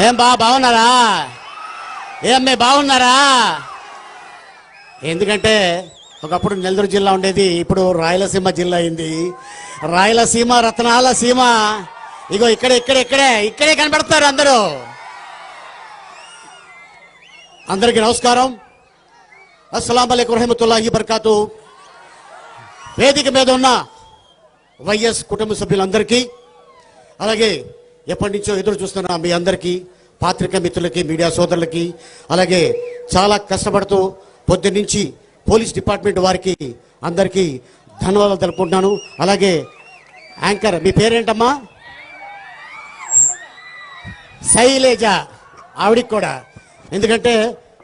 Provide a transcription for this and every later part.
ఏం బాగున్నారా? ఏం మీ బాగున్నారా? ఎందుకంటే ఒకప్పుడు నెల్లూరు జిల్లా ఉండేది, ఇప్పుడు రాయలసీమ జిల్లా అయింది. రాయలసీమ రత్నాల సీమ. ఇగో ఇక్కడే కనబడతారు అందరూ. అందరికీ నమస్కారం. అస్సలాము అలైకుం రహమతుల్లాహి బర్కాతు. వేదిక మీద ఉన్న వైఎస్ కుటుంబ సభ్యులందరికీ, అలాగే ఎప్పటి నుంచో ఎదురు చూస్తున్న మీ అందరికీ, పాత్రికా మిత్రులకి, మీడియా సోదరులకి, అలాగే చాలా కష్టపడుతూ పొద్దున్నుంచి పోలీస్ డిపార్ట్మెంట్ వారికి అందరికీ ధన్యవాదాలు తెలుపుకుంటున్నాను. అలాగే యాంకర్, మీ పేరేంటమ్మా? శైలేజ. ఆవిడికి కూడా, ఎందుకంటే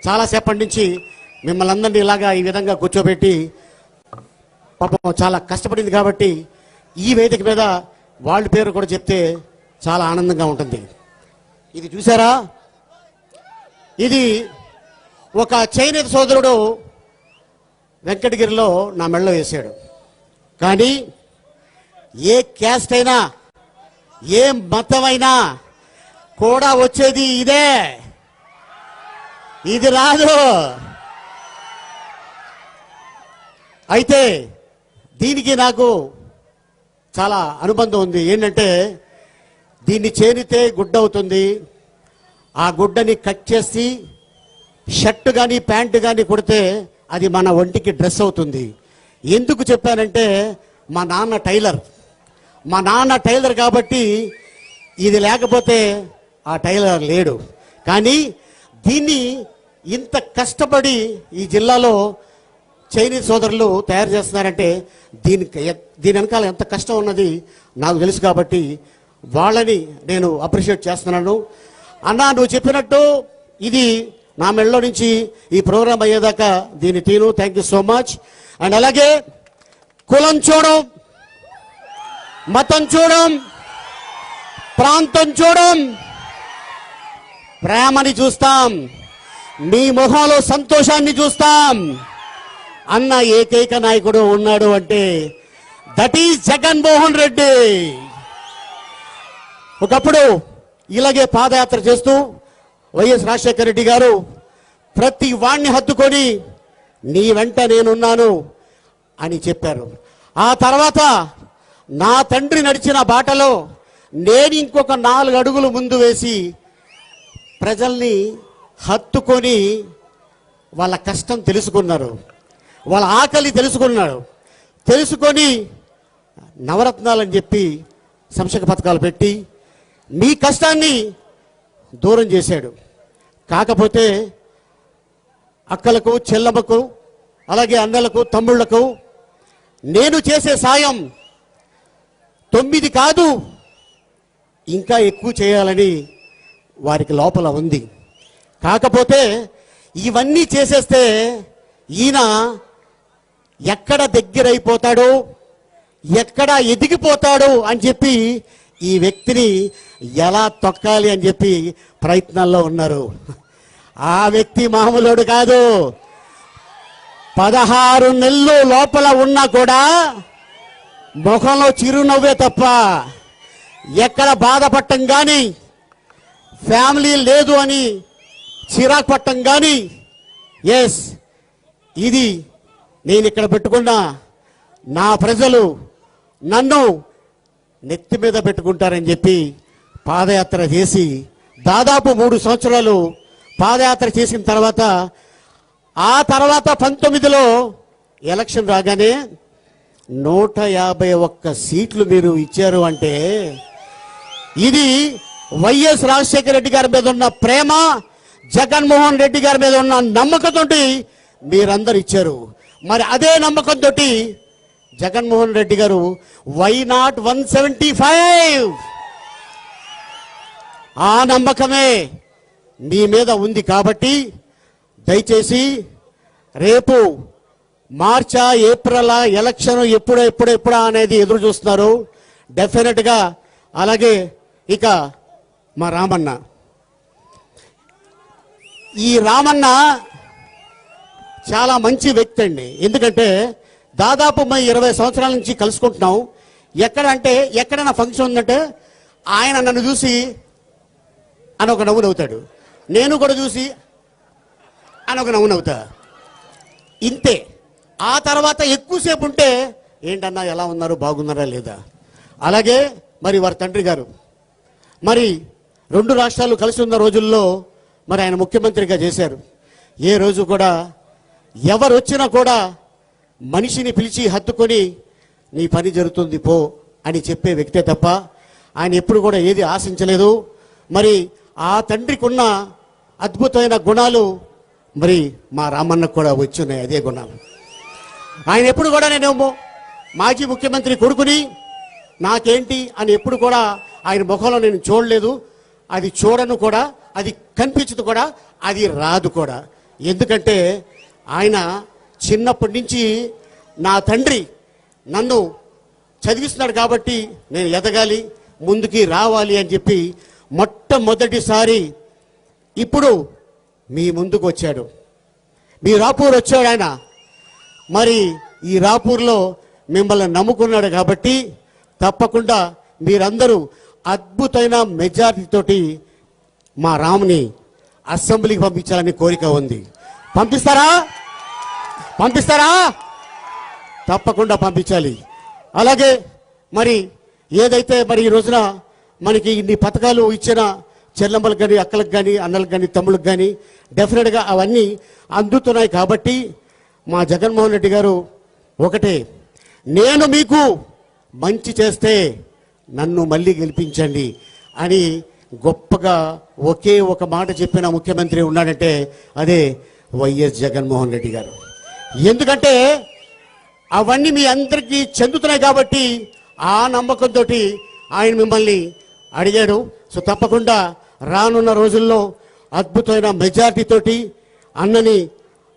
చాలాసేపటి నుంచి మిమ్మల్ని అందరినీ ఇలాగా ఈ విధంగా కూర్చోబెట్టి పాపం చాలా కష్టపడింది కాబట్టి ఈ వేదిక మీద వాళ్ళ పేరు కూడా చెప్తే చాలా ఆనందంగా ఉంటుంది. ఇది చూసారా? ఇది ఒక చేనేత సోదరుడు వెంకటగిరిలో నా మెడలో వేశాడు. కానీ ఏ క్యాస్ట్ అయినా, ఏ మతమైనా కూడా వచ్చేది ఇదే, ఇది రాదు. అయితే దీనికి నాకు చాలా అనుబంధం ఉంది. ఏంటంటే దీన్ని చేరితే గుడ్డ అవుతుంది. ఆ గుడ్డని కట్ చేసి షర్ట్ కానీ ప్యాంటు కానీ కుడితే అది మన ఒంటికి డ్రెస్ అవుతుంది. ఎందుకు చెప్పానంటే మా నాన్న టైలర్ కాబట్టి ఇది లేకపోతే ఆ టైలర్ లేడు. కానీ దీన్ని ఇంత కష్టపడి ఈ జిల్లాలో చైనీస్ సోదరులు తయారు చేస్తున్నారంటే దీని వెనకాల ఎంత కష్టం ఉన్నది నాకు తెలుసు. కాబట్టి వాళ్ళని నేను అప్రిషియేట్ చేస్తున్నాను. అన్నా, నువ్వు చెప్పినట్టు ఇది నా మెడలో నుంచి ఈ ప్రోగ్రాం అయ్యేదాకా దీన్ని తీను. Thank you so much. And అలాగే కులం చూడం, మతం చూడం, ప్రాంతం చూడం, ప్రేమని చూస్తాం, మీ మొహంలో సంతోషాన్ని చూస్తాం. అన్న ఏకైక నాయకుడు ఉన్నాడు అంటే దట్ ఈజ్ జగన్మోహన్ రెడ్డి. ఒకప్పుడు ఇలాగే పాదయాత్ర చేస్తూ వైఎస్ రాజశేఖర రెడ్డి గారు ప్రతి వాణ్ణి హత్తుకొని నీ వెంట నేనున్నాను అని చెప్పారు. ఆ తర్వాత నా తండ్రి నడిచిన బాటలో నేను ఇంకొక 4 అడుగులు ముందు వేసి ప్రజల్ని హత్తుకొని వాళ్ళ కష్టం తెలుసుకున్నారు, వాళ్ళ ఆకలి తెలుసుకొని నవరత్నాలని చెప్పి సంక్షేమ పథకాలు పెట్టి మీ కష్టాన్ని దూరం చేశాడు. కాకపోతే అక్కలకు, చెల్లమ్మకు, అలాగే అన్నలకు, తమ్ముళ్లకు నేను చేసే సాయం 9 కాదు ఇంకా ఎక్కువ చేయాలని వారికి లోపల ఉంది. కాకపోతే ఇవన్నీ చేసేస్తే ఈయన ఎక్కడ దగ్గరైపోతాడో, ఎక్కడ ఎదిగిపోతాడో అని చెప్పి ఈ వ్యక్తిని ఎలా తొక్కాలి అని చెప్పి ప్రయత్నాల్లో ఉన్నారు. ఆ వ్యక్తి మామూలుడు కాదు. 16 నెలలు లోపల ఉన్నా కూడా ముఖంలో చిరునవ్వే తప్ప ఎక్కడ బాధపడటం కానీ, ఫ్యామిలీ లేదు అని చిరాకు పట్టం కానీ, ఎస్ ఇది నేను ఇక్కడ పెట్టుకున్న నా ప్రజలు నన్ను నెత్తి మీద పెట్టుకుంటారని చెప్పి పాదయాత్ర చేసి దాదాపు 3 సంవత్సరాలు పాదయాత్ర చేసిన తర్వాత, ఆ తర్వాత 19లో ఎలక్షన్ రాగానే 151 సీట్లు మీరు ఇచ్చారు అంటే ఇది వైఎస్ రాజశేఖర రెడ్డి గారి మీద ఉన్న ప్రేమ, జగన్మోహన్ రెడ్డి గారి మీద ఉన్న నమ్మకంతో మీరందరూ ఇచ్చారు. మరి అదే నమ్మకంతో జగన్మోహన్ రెడ్డి గారు వై నాట్ 175 ఆ నమ్మకమే మీ మీద ఉంది. కాబట్టి దయచేసి రేపు మార్చా, ఏప్రిలా ఎలక్షన్ ఎప్పుడా అనేది ఎదురు చూస్తున్నారు డెఫినెట్గా. అలాగే ఇక మా రామన్న, ఈ రామన్న చాలా మంచి వ్యక్తి అండి. ఎందుకంటే దాదాపు మేము 20 సంవత్సరాల నుంచి కలుసుకుంటున్నాం. ఎక్కడైనా ఫంక్షన్ ఉందంటే ఆయన నన్ను చూసి అని ఒక నవ్వు నవ్వుతాడు, నేను కూడా చూసి అని ఒక నవ్వు నవ్వుతా. ఇంతే. ఆ తర్వాత ఎక్కువసేపు ఉంటే ఏంటన్నా ఎలా ఉన్నారు, బాగున్నారా లేదా. అలాగే మరి వారి తండ్రి గారు మరి 2 రాష్ట్రాలు కలిసి ఉన్న రోజుల్లో మరి ఆయన ముఖ్యమంత్రిగా చేశారు. ఏ రోజు కూడా ఎవరు వచ్చినా కూడా మనిషిని పిలిచి హత్తుకొని నీ పని జరుగుతుంది పో అని చెప్పే వ్యక్తే తప్ప ఆయన ఎప్పుడు కూడా ఏది ఆశించలేదు. మరి ఆ తండ్రికి ఉన్న అద్భుతమైన గుణాలు మరి మా రామన్నకు కూడా వచ్చున్నాయి, అదే గుణాలు. ఆయన ఎప్పుడు కూడా నేను మాజీ ముఖ్యమంత్రి కొడుకుని నాకేంటి అని ఎప్పుడు కూడా ఆయన ముఖంలో నేను చూడలేదు, అది చూడను కూడా, అది కనిపించదు కూడా, అది రాదు కూడా. ఎందుకంటే ఆయన చిన్నప్పటి నుంచి నా తండ్రి నన్ను చదివిస్తున్నాడు కాబట్టి నేను ఎదగాలి, ముందుకి రావాలి అని చెప్పి మొట్టమొదటిసారి ఇప్పుడు మీ ముందుకు వచ్చాడు. మీ రాపూర్ వచ్చాడు ఆయన. మరి ఈ రాపూర్లో మిమ్మల్ని నమ్ముకున్నాడు కాబట్టి తప్పకుండా మీరందరూ అద్భుతమైన మెజారిటీతోటి మా రాముని అసెంబ్లీకి పంపించాలని కోరిక ఉంది. పంపిస్తారా? పంపిస్తారా? తప్పకుండా పంపించాలి. అలాగే మరి ఏదైతే మరి ఈ రోజున మనకి ఇన్ని పథకాలు ఇచ్చిన చెల్లెమ్మలకు కానీ, అక్కలకు కానీ, అన్నలకు కానీ, తమ్ముళ్ళకి కానీ డెఫినెట్గా అవన్నీ అందుతున్నాయి. కాబట్టి మా జగన్మోహన్ రెడ్డి గారు ఒకటే, నేను మీకు మంచి చేస్తే నన్ను మళ్ళీ గెలిపించండి అని గొప్పగా ఒకే ఒక మాట చెప్పిన ముఖ్యమంత్రి ఉన్నాడంటే అదే వైఎస్ జగన్మోహన్ రెడ్డి గారు. ఎందుకంటే అవన్నీ మీ అందరికీ చెందుతున్నాయి కాబట్టి ఆ నమ్మకంతో ఆయన మిమ్మల్ని అడిగాడు. సో తప్పకుండా రానున్న రోజుల్లో అద్భుతమైన మెజారిటీతోటి అన్నని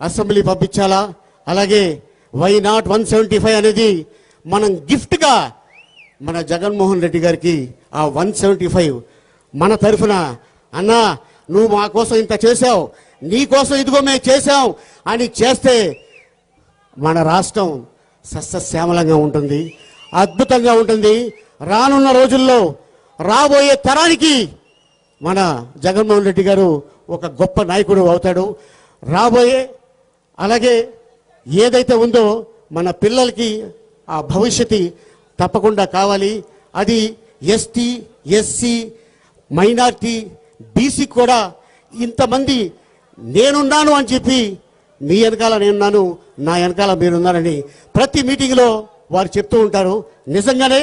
అసెంబ్లీ పంపించాలా. అలాగే వై నాట్ 175 అనేది మనం గిఫ్ట్గా మన జగన్మోహన్ రెడ్డి గారికి ఆ 175 మన తరఫున, అన్నా నువ్వు మా కోసం ఇంత చేశావు, నీ కోసం ఇదిగో మేము చేశాం అని చేస్తే మన రాష్ట్రం సస్యశ్యామలంగా ఉంటుంది, అద్భుతంగా ఉంటుంది. రానున్న రోజుల్లో రాబోయే తరానికి మన జగన్మోహన్ రెడ్డి గారు ఒక గొప్ప నాయకుడు అవుతాడు. రాబోయే అలాగే ఏదైతే ఉందో మన పిల్లలకి ఆ భవిష్యత్తు తప్పకుండా కావాలి. అది ఎస్టీ, ఎస్సీ, మైనార్టీ, బీసీ కూడా ఇంతమంది నేనున్నాను అని చెప్పి మీ వెనకాల నేనున్నాను, నా వెనకాల మీరున్నారని ప్రతి మీటింగ్లో వారు చెప్తూ ఉంటారు. నిజంగానే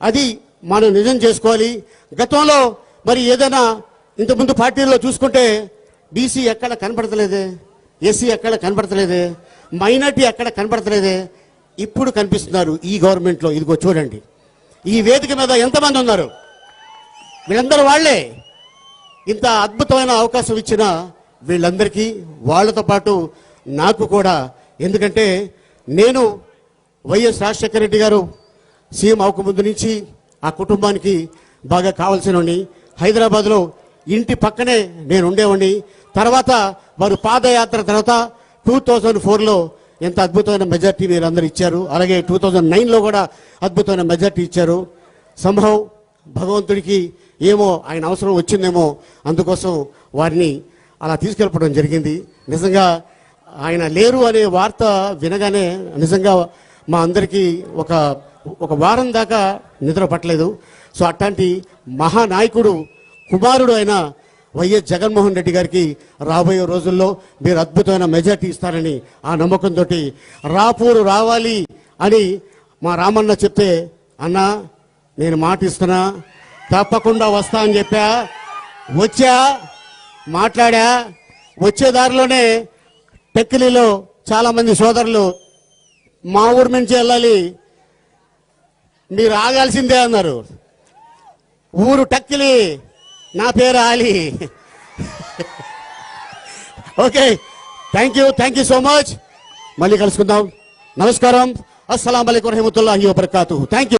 అది మనం నిజం చేసుకోవాలి. గతంలో మరి ఏదైనా ఇంతకుముందు పార్టీల్లో చూసుకుంటే బీసీ ఎక్కడ కనపడతలేదే, ఎస్సీ ఎక్కడ కనపడతలేదే, మైనార్టీ ఎక్కడ కనపడతలేదే. ఇప్పుడు కనిపిస్తున్నారు ఈ గవర్నమెంట్లో. ఇదిగో చూడండి, ఈ వేదిక మీద ఎంతమంది ఉన్నారు, వీళ్ళందరూ వాళ్లే. ఇంత అద్భుతమైన అవకాశం ఇచ్చిన వీళ్ళందరికీ, వాళ్ళతో పాటు నాకు కూడా. ఎందుకంటే నేను వైఎస్ రాజశేఖర రెడ్డి గారు సీఎం అవ్వకముందు నుంచి ఆ కుటుంబానికి బాగా కావాల్సినవాడిని. హైదరాబాద్లో ఇంటి పక్కనే నేను ఉండేవాడిని. తర్వాత వారు పాదయాత్ర తర్వాత 2004లో ఎంత అద్భుతమైన మెజార్టీ మీరు అందరూ ఇచ్చారు. అలాగే 2009లో కూడా అద్భుతమైన మెజార్టీ ఇచ్చారు. సంభవ్ భగవంతుడికి ఏమో ఆయన అవసరం వచ్చిందేమో, అందుకోసం వారిని అలా తీసుకెళ్ళిపోవడం జరిగింది. నిజంగా ఆయన లేరు అనే వార్త వినగానే నిజంగా మా అందరికీ ఒక వారం దాకా నిద్ర పట్టలేదు. సో అట్లాంటి మహానాయకుడు కుమారుడు అయిన వైఎస్ జగన్మోహన్ రెడ్డి గారికి రాబోయే రోజుల్లో మీరు అద్భుతమైన మెజార్టీ ఇస్తారని ఆ నమ్మకంతో రాపూరు రావాలి అని మా రామన్న చెప్తే, అన్నా నేను మాట ఇస్తున్నా, తప్పకుండా వస్తా అని చెప్పా. వచ్చా, మాట్లాడా. వచ్చే దారిలోనే టెక్కిలీలో చాలామంది సోదరులు మా ఊరి నుంచి వెళ్ళాలి, మీరు ఆగాల్సిందే అన్నారు. ఊరు టక్కిలి, నా పేరు Ali. Okay, thank you so much. మళ్ళీ కలుసుకుందాం. నమస్కారం. అస్సలాము అలైకుం వరహమతుల్లాహి వబరకాతుహు. Thank you.